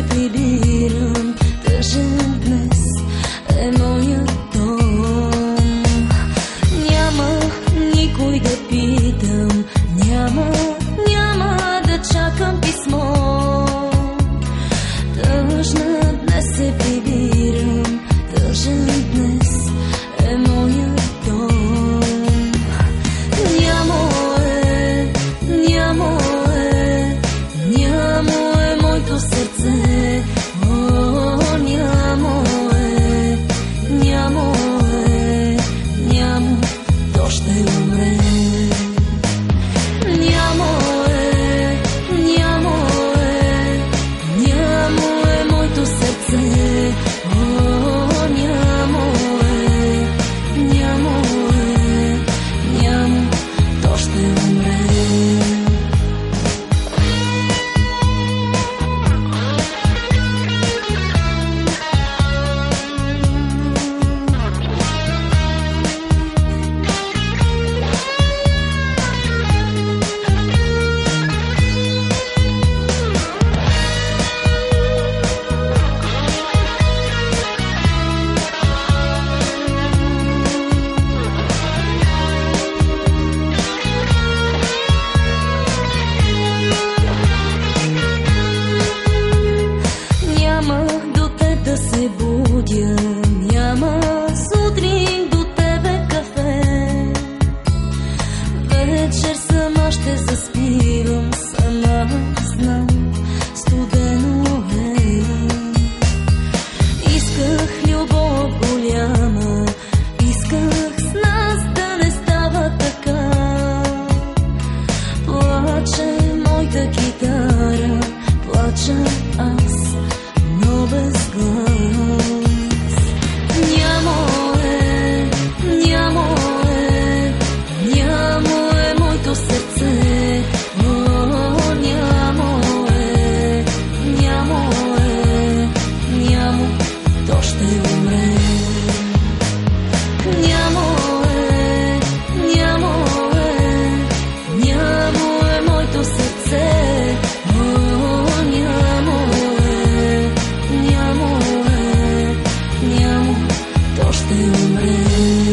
се прибирам, тъжен днес е моят дом. Няма никой да питам, няма да чакам писмо. Тъжна днес се прибирам, тъжен днес е моят дом. Нямо е моето сърце, о, нямо е, то ще умре. Нямо е моето сърце, о, нямо е, то ще умре. Се будя, няма сутрин до тебе кафе. Вечер сама ще заспивам, сама знам, студено е. Исках любов голяма, исках с нас да не става така. Плаче моята китара, плача аз, но без глас. Нямо е моето сърце, о, нямо е, то ще умре. Нямо е моето сърце, о, нямо е, то ще умре.